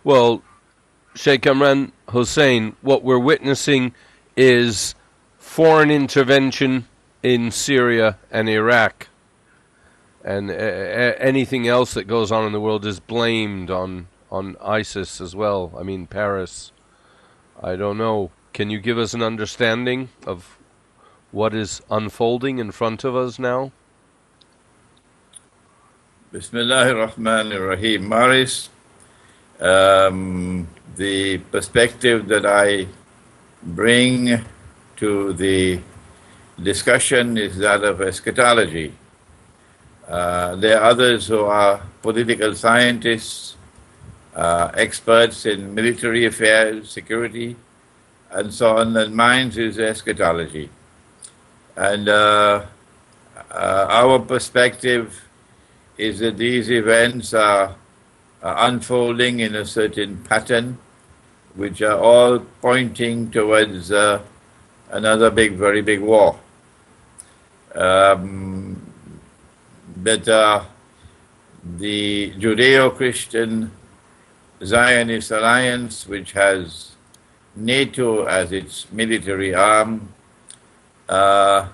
Well, Sheikh Imran Hosein, what we're witnessing is foreign intervention in Syria and Iraq. And anything else that goes on in the world is blamed on ISIS as well. I mean, Paris. I don't know. Can you give us an understanding of what is unfolding in front of us now? Bismillahir Rahmanir Rahim. Maris, the perspective that I bring to the discussion is that of eschatology. There are others who are political scientists, experts in military affairs, security, and so on, and mine is eschatology. And our perspective is that these events are unfolding in a certain pattern, which are all pointing towards another very big war. But the Judeo-Christian Zionist alliance, which has NATO as its military arm, are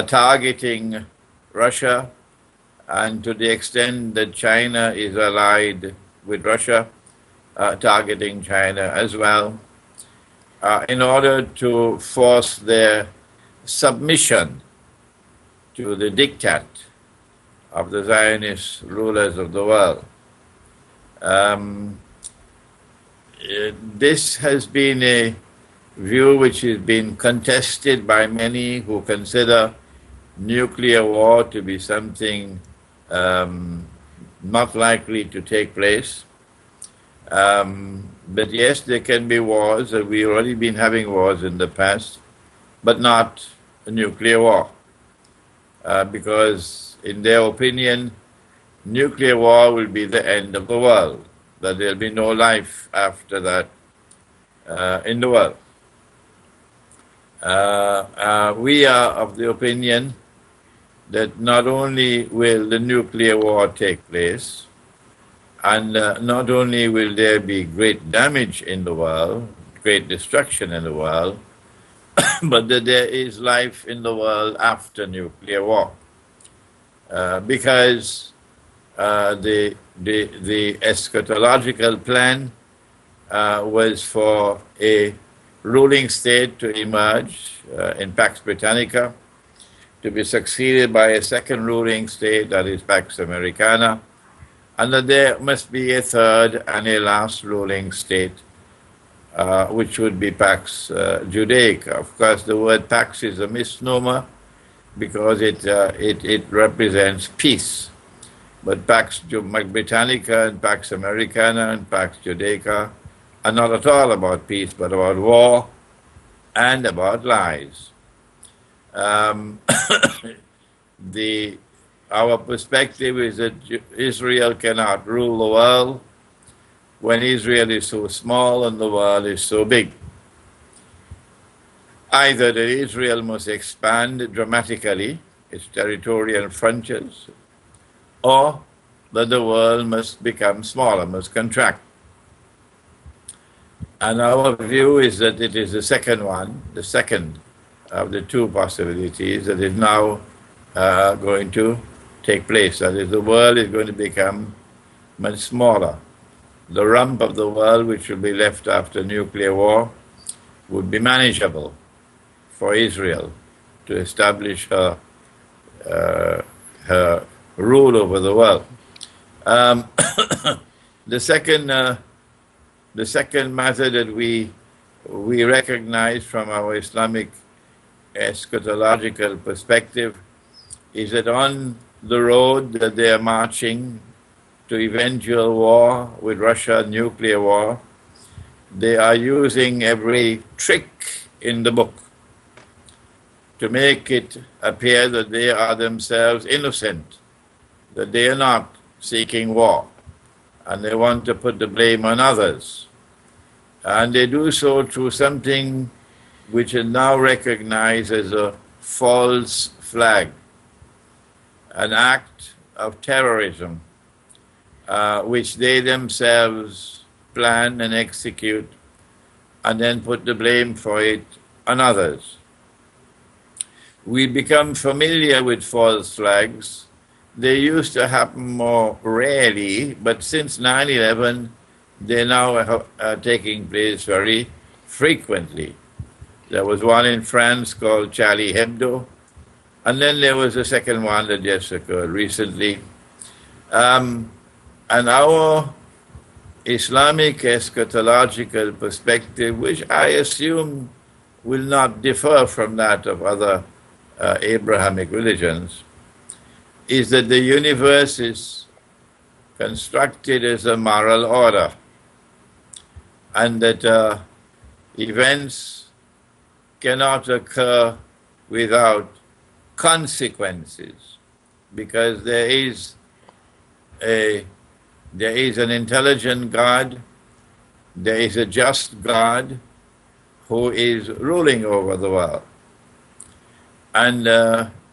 targeting Russia, and to the extent that China is allied with Russia, targeting China as well, in order to force their submission to the diktat of the Zionist rulers of the world. This has been a view which has been contested by many who consider nuclear war to be something not likely to take place. But yes, there can be wars, and we've already been having wars in the past, but not a nuclear war. Because in their opinion, nuclear war will be the end of the world, that there'll be no life after that in the world. We are of the opinion that not only will the nuclear war take place, and not only will there be great damage in the world, great destruction in the world, but that there is life in the world after nuclear war. Because the eschatological plan was for a ruling state to emerge in Pax Britannica, to be succeeded by a second ruling state, that is Pax Americana, and that there must be a third and a last ruling state, which would be Pax Judaica. Of course, the word Pax is a misnomer because it represents peace. But Pax Britannica and Pax Americana and Pax Judaica are not at all about peace, but about war and about lies. Our perspective is that Israel cannot rule the world when Israel is so small and the world is so big. Either that Israel must expand dramatically its territorial frontiers, or that the world must become smaller, must contract. And our view is that it is the second one, the second of the two possibilities that is now going to take place. That is, the world is going to become much smaller. The rump of the world, which will be left after nuclear war, would be manageable for Israel to establish her rule over the world. The second matter that we recognize from our Islamic eschatological perspective is that on the road that they are marching to eventual war with Russia, nuclear war, they are using every trick in the book to make it appear that they are themselves innocent, that they are not seeking war, and they want to put the blame on others. And they do so through something which is now recognized as a false flag, an act of terrorism, which they themselves plan and execute, and then put the blame for it on others. We become familiar with false flags. They used to happen more rarely, but since 9/11, they now are taking place very frequently. There was one in France called Charlie Hebdo, and then there was a second one that just occurred recently. And our Islamic eschatological perspective, which I assume will not differ from that of other Abrahamic religions, is that the universe is constructed as a moral order, and that events cannot occur without consequences, because there is an intelligent God, there is a just God who is ruling over the world, and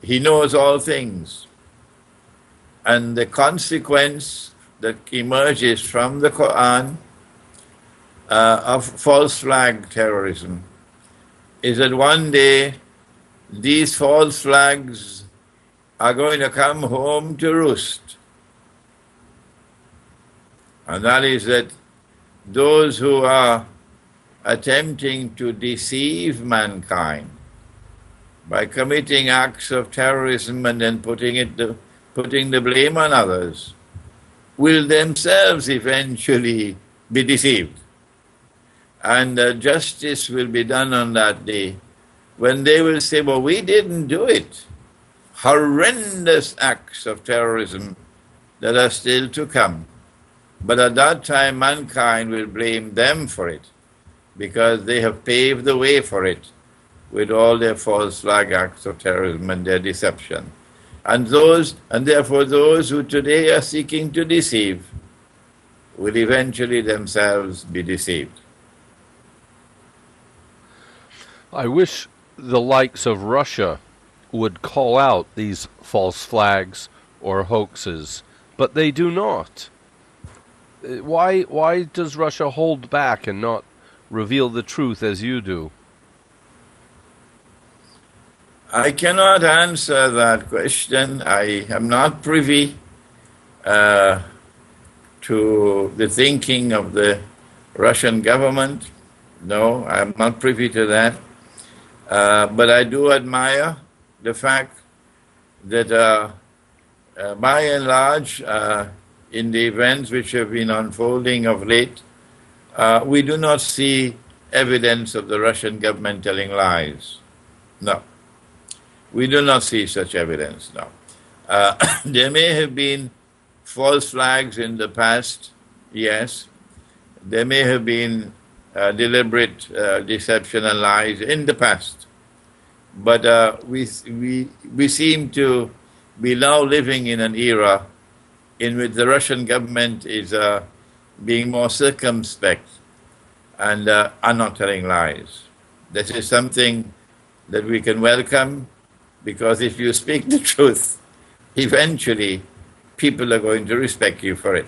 he knows all things. And the consequence that emerges from the Quran of false flag terrorism is that one day these false flags are going to come home to roost. And that is that those who are attempting to deceive mankind by committing acts of terrorism and then putting the blame on others will themselves eventually be deceived. And justice will be done on that day when they will say, well, we didn't do it. Horrendous acts of terrorism that are still to come. But at that time, mankind will blame them for it, because they have paved the way for it with all their false flag acts of terrorism and their deception. And therefore those who today are seeking to deceive will eventually themselves be deceived. I wish the likes of Russia would call out these false flags or hoaxes, but they do not. Why does Russia hold back and not reveal the truth as you do? I cannot answer that question. I am not privy to the thinking of the Russian government. No, I'm not privy to that. But I do admire the fact that by and large, in the events which have been unfolding of late, we do not see evidence of the Russian government telling lies. No. We do not see such evidence now. There may have been false flags in the past, yes. There may have been deliberate deception and lies in the past. But we seem to be now living in an era in which the Russian government is being more circumspect and are not telling lies. This is something that we can welcome, because if you speak the truth, eventually people are going to respect you for it.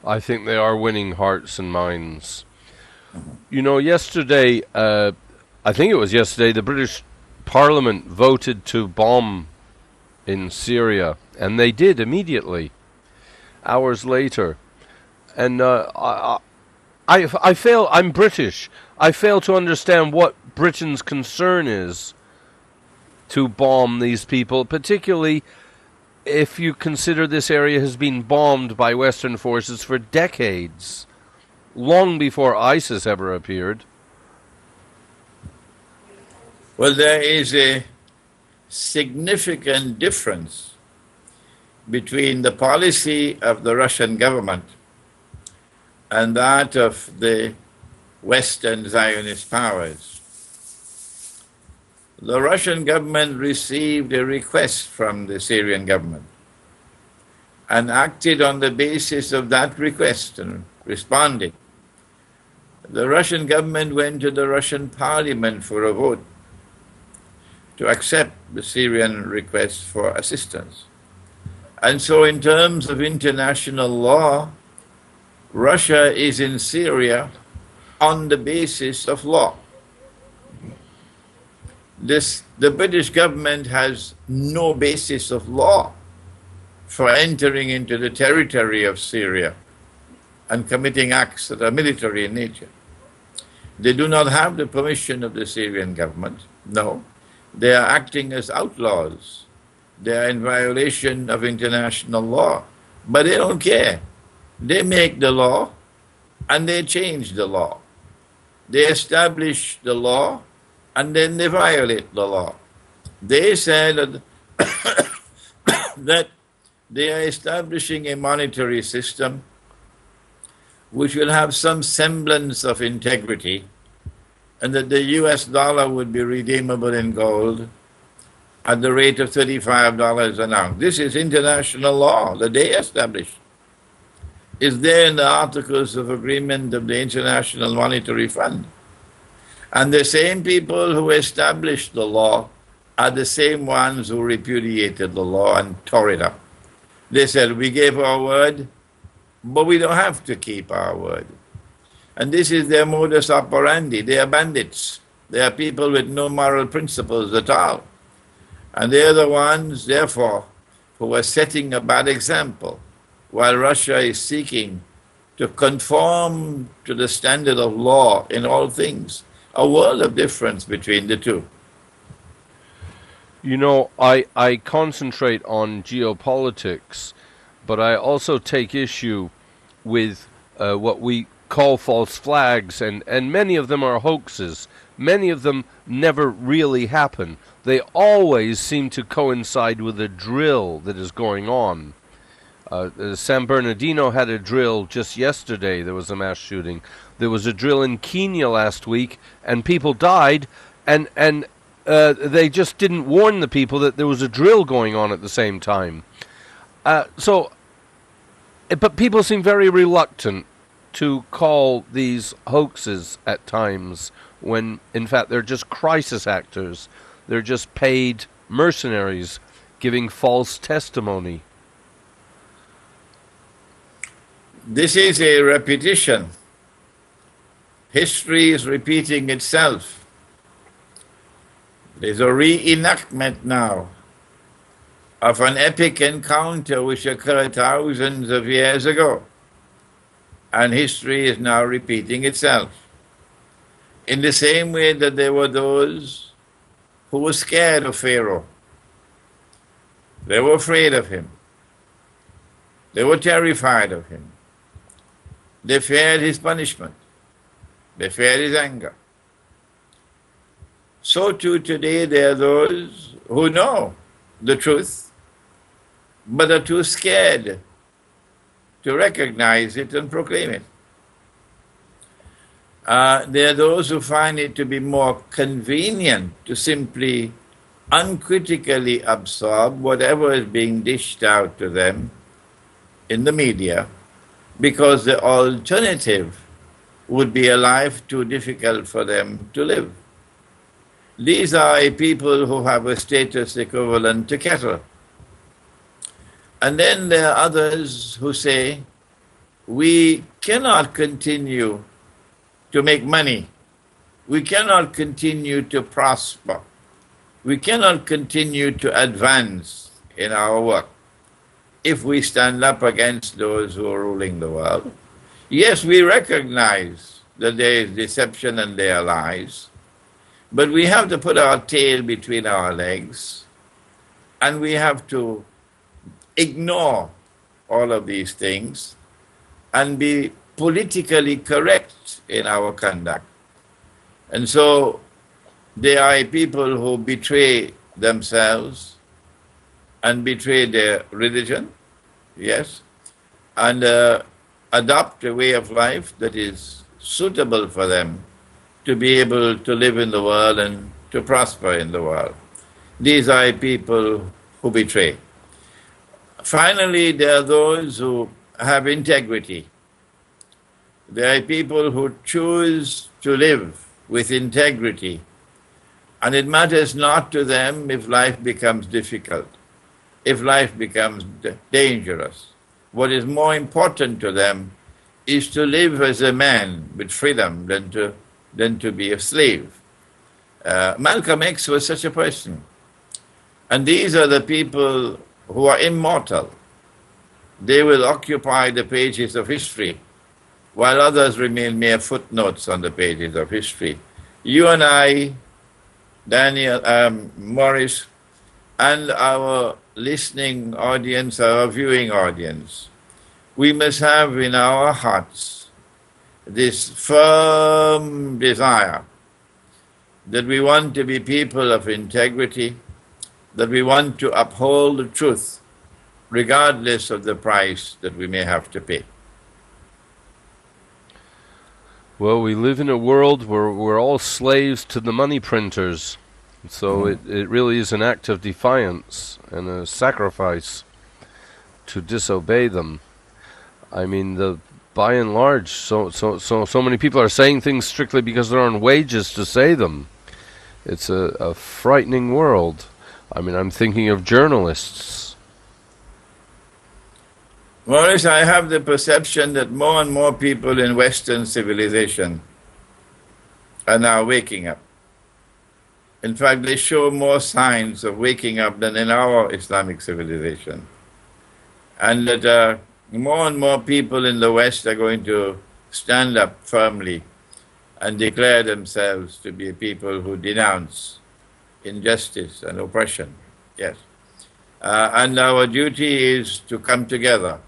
I think they are winning hearts and minds. You know, yesterday, I think it was yesterday, the British Parliament voted to bomb in Syria, and they did immediately, hours later. And I'm British. I fail to understand what Britain's concern is to bomb these people, particularly if you consider this area has been bombed by Western forces for decades, long before ISIS ever appeared. Well, there is a significant difference between the policy of the Russian government and that of the Western Zionist powers. The Russian government received a request from the Syrian government and acted on the basis of that request and responded. The Russian government went to the Russian parliament for a vote to accept the Syrian request for assistance. And so in terms of international law, Russia is in Syria on the basis of law. The British government has no basis of law for entering into the territory of Syria and committing acts that are military in nature. They do not have the permission of the Syrian government. No. They are acting as outlaws. They are in violation of international law. But they don't care. They make the law and they change the law. They establish the law and then they violate the law. They said that they are establishing a monetary system which will have some semblance of integrity, and that the US dollar would be redeemable in gold at the rate of $35 an ounce. This is international law that they established. It's there in the Articles of Agreement of the International Monetary Fund. And the same people who established the law are the same ones who repudiated the law and tore it up. They said, we gave our word, but we don't have to keep our word. And this is their modus operandi. They are bandits. They are people with no moral principles at all. And they are the ones, therefore, who are setting a bad example, while Russia is seeking to conform to the standard of law in all things. A world of difference between the two. You know, I concentrate on geopolitics, but I also take issue with what we call false flags, and many of them are hoaxes. Many of them never really happen. They always seem to coincide with a drill that is going on. San Bernardino had a drill just yesterday. There was a mass shooting. There was a drill in Kenya last week, and people died, and they just didn't warn the people that there was a drill going on at the same time. But people seem very reluctant to call these hoaxes at times when, in fact, they're just crisis actors. They're just paid mercenaries giving false testimony. This is a repetition. History is repeating itself. There's a reenactment now of an epic encounter which occurred thousands of years ago. And history is now repeating itself. In the same way that there were those who were scared of Pharaoh. They were afraid of him. They were terrified of him. They feared his punishment. They feared his anger. So too today there are those who know the truth, but are too scared to recognize it and proclaim it. There are those who find it to be more convenient to simply uncritically absorb whatever is being dished out to them in the media, because the alternative would be a life too difficult for them to live. These are a people who have a status equivalent to cattle. And then there are others who say, we cannot continue to make money. We cannot continue to prosper. We cannot continue to advance in our work if we stand up against those who are ruling the world. Yes, we recognize that there is deception and there are lies, but we have to put our tail between our legs and we have to ignore all of these things and be politically correct in our conduct. And so there are people who betray themselves and betray their religion, yes, and adopt a way of life that is suitable for them to be able to live in the world and to prosper in the world. These are people who betray. Finally, there are those who have integrity. There are people who choose to live with integrity, and it matters not to them if life becomes difficult, if life becomes dangerous. What is more important to them is to live as a man with freedom than to be a slave. Malcolm X was such a person. And these are the people who are immortal. They will occupy the pages of history, while others remain mere footnotes on the pages of history. You and I, Daniel, Morris, and our listening audience, our viewing audience, we must have in our hearts this firm desire that we want to be people of integrity, that we want to uphold the truth, regardless of the price that we may have to pay. Well, we live in a world where we're all slaves to the money printers. So it really is an act of defiance and a sacrifice to disobey them. I mean, by and large, so many people are saying things strictly because they're on wages to say them. It's a frightening world. I mean, I'm thinking of journalists. Maurice, I have the perception that more and more people in Western civilization are now waking up. In fact, they show more signs of waking up than in our Islamic civilization. And that more and more people in the West are going to stand up firmly and declare themselves to be people who denounce injustice and oppression. Yes. And our duty is to come together,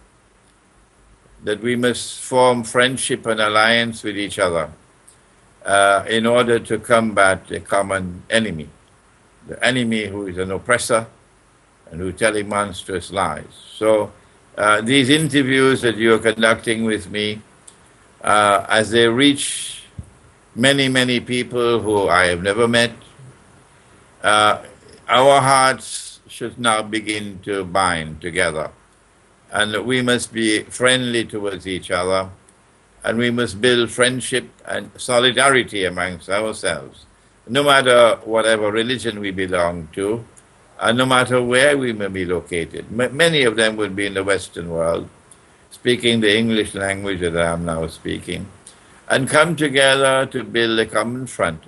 that we must form friendship and alliance with each other in order to combat a common enemy, the enemy who is an oppressor and who is telling monstrous lies. So these interviews that you are conducting with me, as they reach many, many people who I have never met, our hearts should now begin to bind together. And we must be friendly towards each other, and we must build friendship and solidarity amongst ourselves, no matter whatever religion we belong to, and no matter where we may be located. Many of them would be in the Western world, speaking the English language that I am now speaking, and come together to build a common front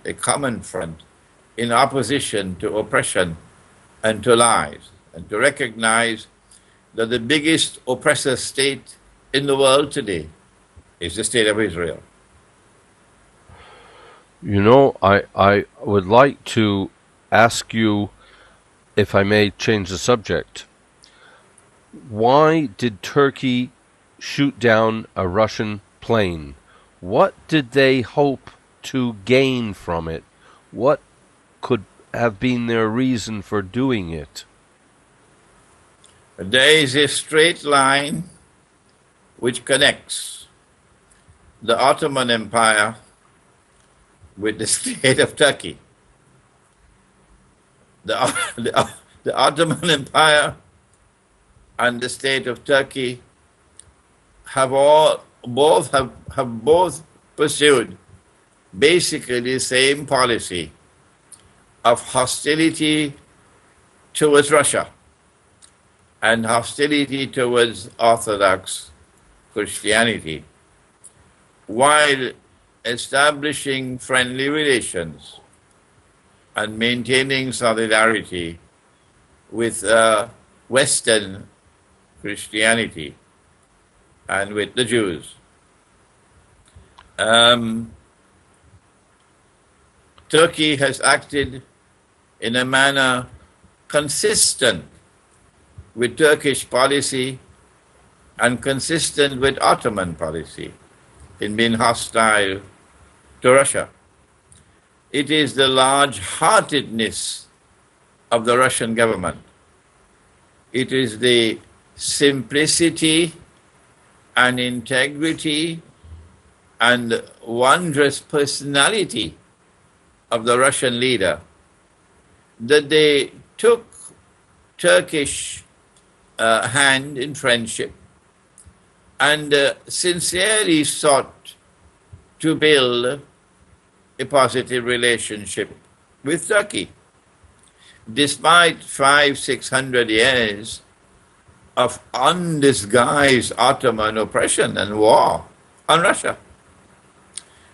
in opposition to oppression and to lies, and to recognize that the biggest oppressor state in the world today is the state of Israel. You know, I would like to ask you, if I may change the subject, why did Turkey shoot down a Russian plane? What did they hope to gain from it? What could have been their reason for doing it? There is a straight line which connects the Ottoman Empire with the state of Turkey. The Ottoman Empire and the state of Turkey have both pursued basically the same policy of hostility towards Russia and hostility towards Orthodox Christianity, while establishing friendly relations and maintaining solidarity with Western Christianity and with the Jews. Turkey has acted in a manner consistent with Turkish policy and consistent with Ottoman policy in being hostile to Russia. It is the large-heartedness of the Russian government. It is the simplicity and integrity and wondrous personality of the Russian leader that they took Turkish hand in friendship and sincerely sought to build a positive relationship with Turkey. Despite 500-600 years of undisguised Ottoman oppression and war, on Russia,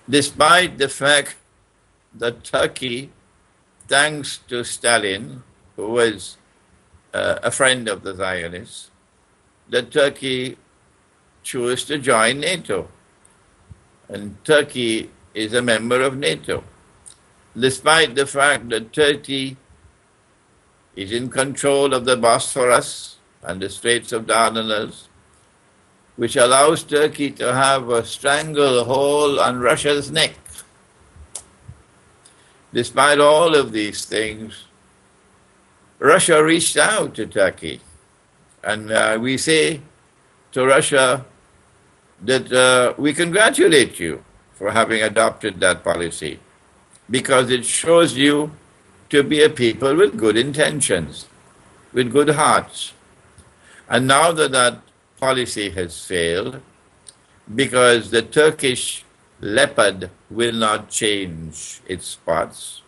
despite the fact that Turkey, thanks to Stalin, who was a friend of the Zionists, that Turkey chose to join NATO. And Turkey is a member of NATO, despite the fact that Turkey is in control of the Bosphorus and the Straits of Dardanelles, which allows Turkey to have a stranglehold on Russia's neck. Despite all of these things, Russia reached out to Turkey. And we say to Russia that we congratulate you for having adopted that policy, because it shows you to be a people with good intentions, with good hearts. And now that that policy has failed, because the Turkish leopard will not change its spots,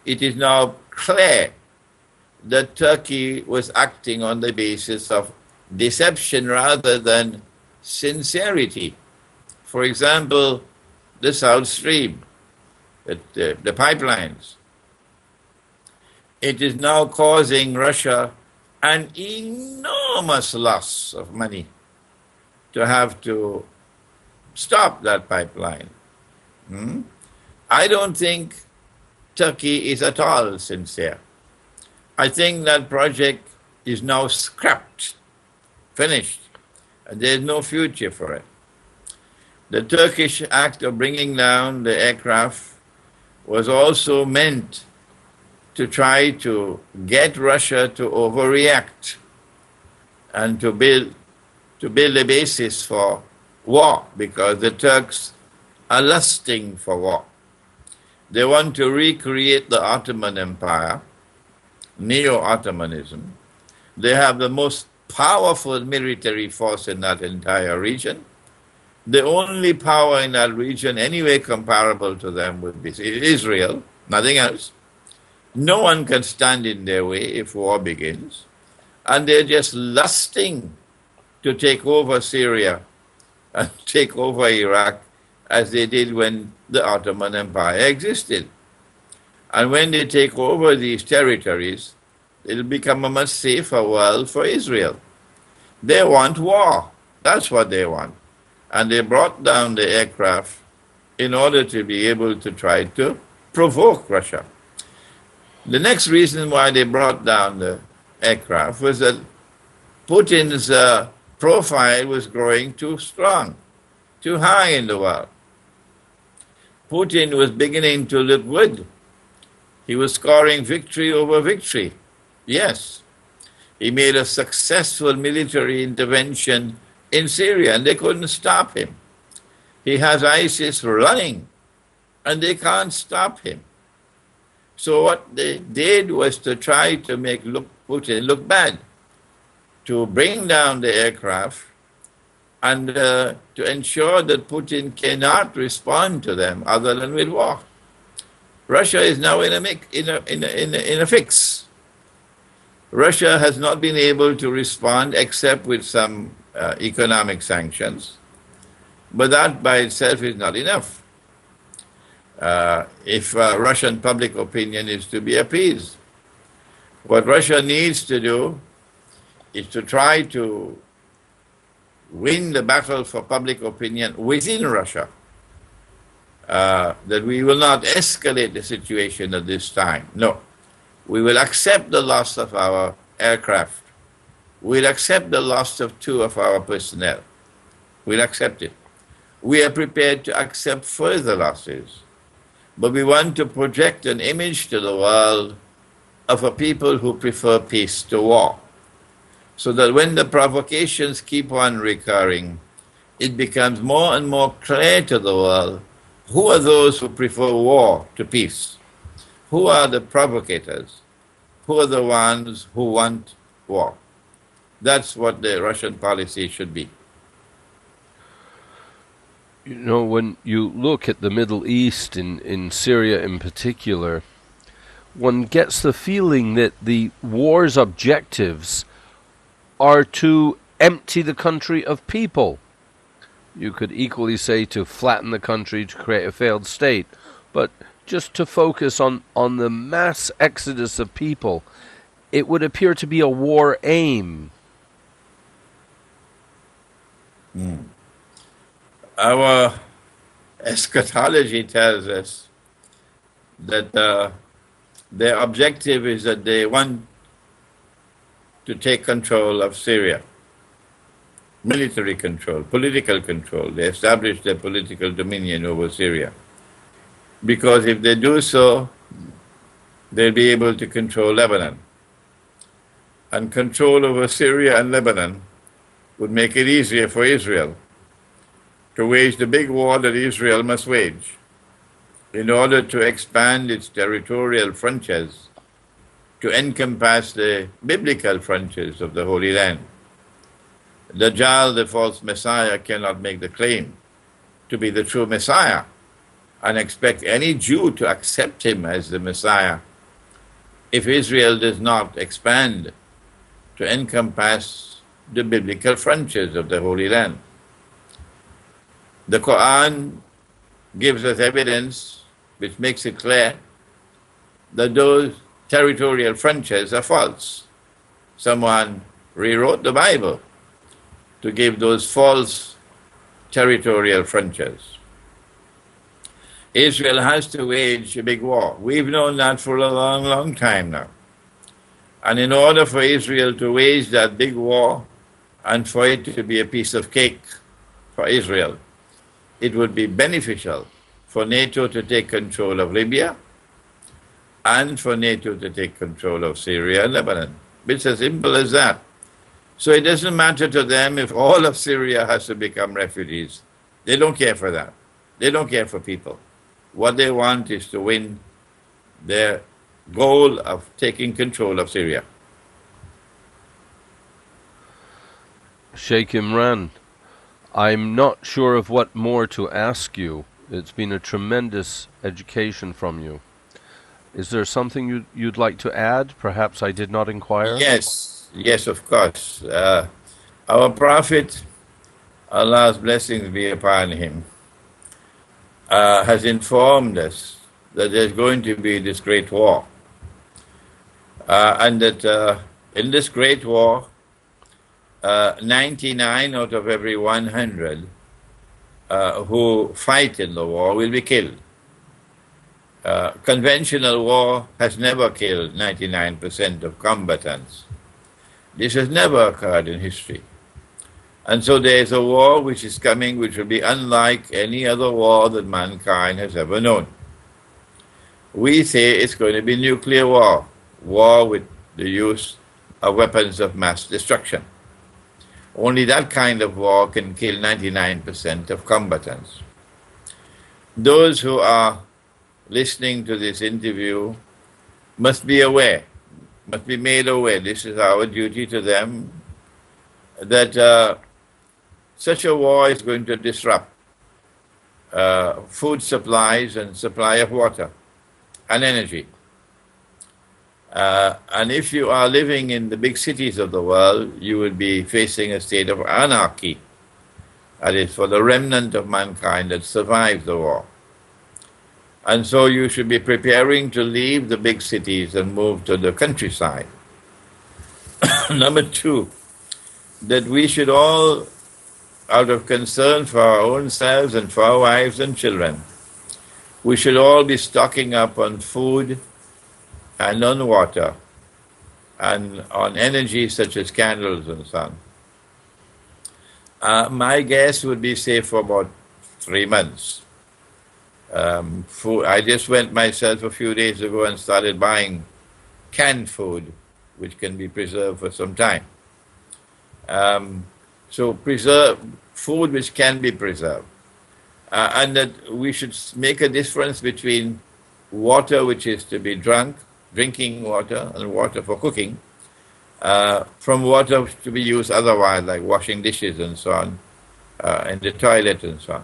it is now clear that Turkey was acting on the basis of deception rather than sincerity. For example, the South Stream, the pipelines. It is now causing Russia an enormous loss of money to have to stop that pipeline. I don't think Turkey is at all sincere. I think that project is now scrapped, finished, and there's no future for it. The Turkish act of bringing down the aircraft was also meant to try to get Russia to overreact and to build a basis for war, because the Turks are lusting for war. They want to recreate the Ottoman Empire, Neo-Ottomanism. They have the most powerful military force in that entire region. The only power in that region anyway comparable to them would be Israel, nothing else. No one can stand in their way if war begins. And they're just lusting to take over Syria and take over Iraq as they did when the Ottoman Empire existed. And when they take over these territories, it'll become a much safer world for Israel. They want war. That's what they want. And they brought down the aircraft in order to be able to try to provoke Russia. The next reason why they brought down the aircraft was that Putin's profile was growing too strong, too high in the world. Putin was beginning to look good. He was scoring victory over victory. Yes, he made a successful military intervention in Syria, and they couldn't stop him. He has ISIS running, and they can't stop him. So what they did was to try to make Putin look bad, to bring down the aircraft and to ensure that Putin cannot respond to them other than with war. Russia is now in a fix. Russia has not been able to respond except with some economic sanctions, but that by itself is not enough. If Russian public opinion is to be appeased, what Russia needs to do is to try to win the battle for public opinion within Russia, that we will not escalate the situation at this time. No, we will accept the loss of our aircraft. We'll accept the loss of 2 of our personnel. We'll accept it. We are prepared to accept further losses, but we want to project an image to the world of a people who prefer peace to war, so that when the provocations keep on recurring, it becomes more and more clear to the world who are those who prefer war to peace, who are the provocators, who are the ones who want war. That's what the Russian policy should be. You know, when you look at the Middle East, in Syria in particular, one gets the feeling that the war's objectives are to empty the country of people. You could equally say to flatten the country to create a failed state. But just to focus on the mass exodus of people, it would appear to be a war aim. Our eschatology tells us that their objective is that they want to take control of Syria. Military control, political control. They establish their political dominion over Syria. Because if they do so, they'll be able to control Lebanon. And control over Syria and Lebanon would make it easier for Israel to wage the big war that Israel must wage in order to expand its territorial frontiers to encompass the biblical frontiers of the Holy Land. Dajjal, the false Messiah, cannot make the claim to be the true Messiah and expect any Jew to accept him as the Messiah if Israel does not expand to encompass the biblical frontiers of the Holy Land. The Quran gives us evidence which makes it clear that those territorial frontiers are false. Someone rewrote the Bible to give those false territorial frontiers. Israel has to wage a big war. We've known that for a long, long time now. And in order for Israel to wage that big war and for it to be a piece of cake for Israel, it would be beneficial for NATO to take control of Libya and for NATO to take control of Syria and Lebanon. It's as simple as that. So it doesn't matter to them if all of Syria has to become refugees. They don't care for that. They don't care for people. What they want is to win their goal of taking control of Syria. Sheikh Imran, I'm not sure of what more to ask you. It's been a tremendous education from you. Is there something you'd like to add? Perhaps I did not inquire? Yes, of course. Our Prophet, Allah's blessings be upon him, has informed us that there's going to be this great war. And that in this great war, 99 out of every 100 who fight in the war will be killed. Conventional war has never killed 99% of combatants. This has never occurred in history. And so there is a war which is coming which will be unlike any other war that mankind has ever known. We say it's going to be nuclear war with the use of weapons of mass destruction. Only that kind of war can kill 99% of combatants. Those who are listening to this interview must be aware, must be made aware, this is our duty to them, that such a war is going to disrupt food supplies and supply of water and energy. And if you are living in the big cities of the world, you will be facing a state of anarchy. That is for the remnant of mankind that survived the war. And so you should be preparing to leave the big cities and move to the countryside. Number two, that we should all, out of concern for our own selves and for our wives and children, we should all be stocking up on food and on water and on energy such as candles and so on. My guess would be safe for about 3 months. Food, I just went myself a few days ago and started buying canned food, which can be preserved for some time. So preserve food which can be preserved. And that we should make a difference between water which is to be drunk, drinking water, and water for cooking, from water to be used otherwise, like washing dishes and so on, in the toilet and so on.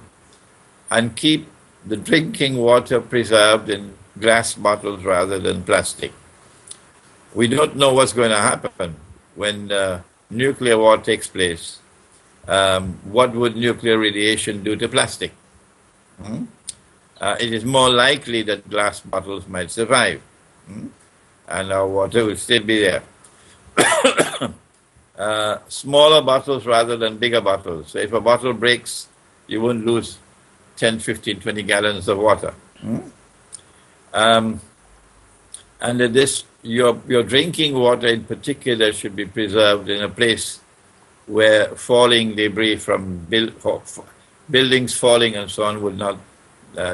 And keep the drinking water preserved in glass bottles rather than plastic. We don't know what's going to happen when nuclear war takes place. what would nuclear radiation do to plastic? It is more likely that glass bottles might survive, and our water will still be there. Smaller bottles rather than bigger bottles. So if a bottle breaks, you won't lose 10, 15, 20 gallons of water. And that your drinking water in particular should be preserved in a place where falling debris from buildings falling and so on would not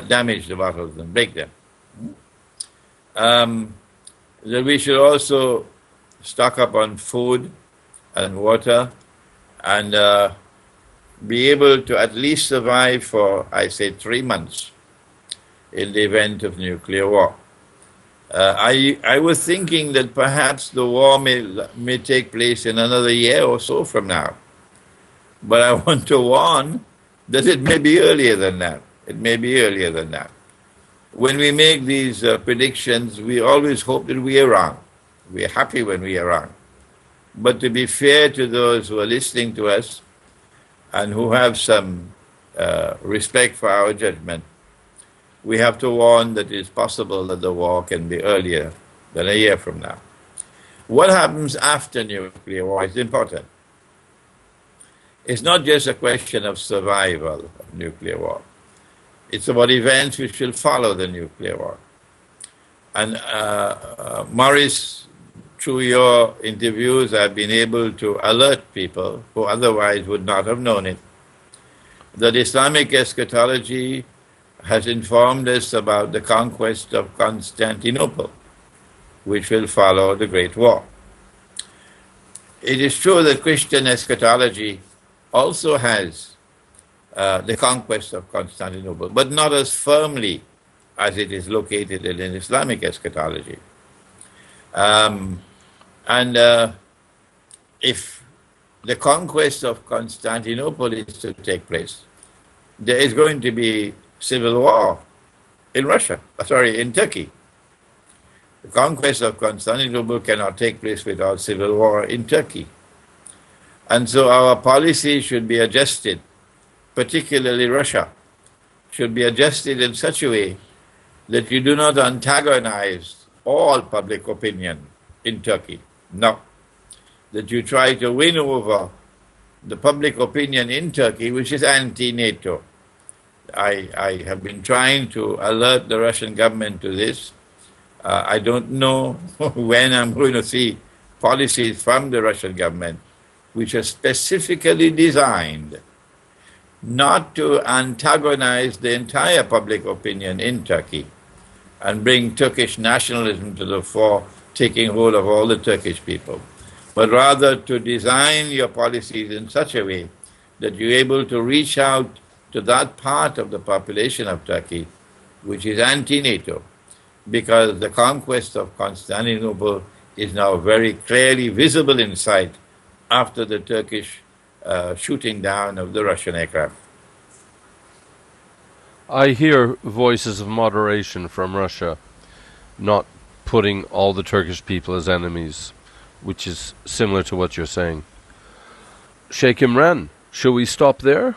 damage the bottles and break them. That we should also stock up on food and water and be able to at least survive for, I say, 3 months in the event of nuclear war. I was thinking that perhaps the war may take place in another year or so from now. But I want to warn that it may be earlier than that. It may be earlier than that. When we make these predictions, we always hope that we are wrong. We are happy when we are wrong. But to be fair to those who are listening to us and who have some respect for our judgment, we have to warn that it's possible that the war can be earlier than a year from now. What happens after nuclear war is important. It's not just a question of survival of nuclear war. It's about events which will follow the nuclear war. And Maurice, through your interviews, I've been able to alert people who otherwise would not have known it, that Islamic eschatology has informed us about the conquest of Constantinople, which will follow the Great War. It is true that Christian eschatology also has the conquest of Constantinople, but not as firmly as it is located in Islamic eschatology. If the conquest of Constantinople is to take place, there is going to be civil war in Turkey. The conquest of Constantinople cannot take place without civil war in Turkey. And so our policy should be adjusted, particularly Russia, should be adjusted in such a way that you do not antagonize all public opinion in Turkey. No. That you try to win over the public opinion in Turkey, which is anti-NATO. I have been trying to alert the Russian government to this. I don't know when I'm going to see policies from the Russian government which are specifically designed not to antagonize the entire public opinion in Turkey and bring Turkish nationalism to the fore, taking hold of all the Turkish people, but rather to design your policies in such a way that you're able to reach out to that part of the population of Turkey which is anti-NATO, because the conquest of Constantinople is now very clearly visible in sight after the Turkish shooting down of the Russian aircraft. I hear voices of moderation from Russia, not putting all the Turkish people as enemies, which is similar to what you're saying. Sheikh Imran, shall we stop there?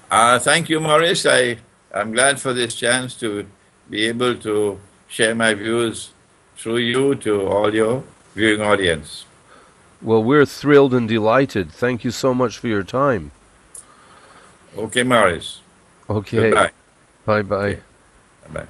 Thank you, Maurice. I'm glad for this chance to be able to share my views through you to all your viewing audience. Well, we're thrilled and delighted. Thank you so much for your time. Okay, Maurice. Okay. Goodbye. Bye-bye. Okay. Bye-bye.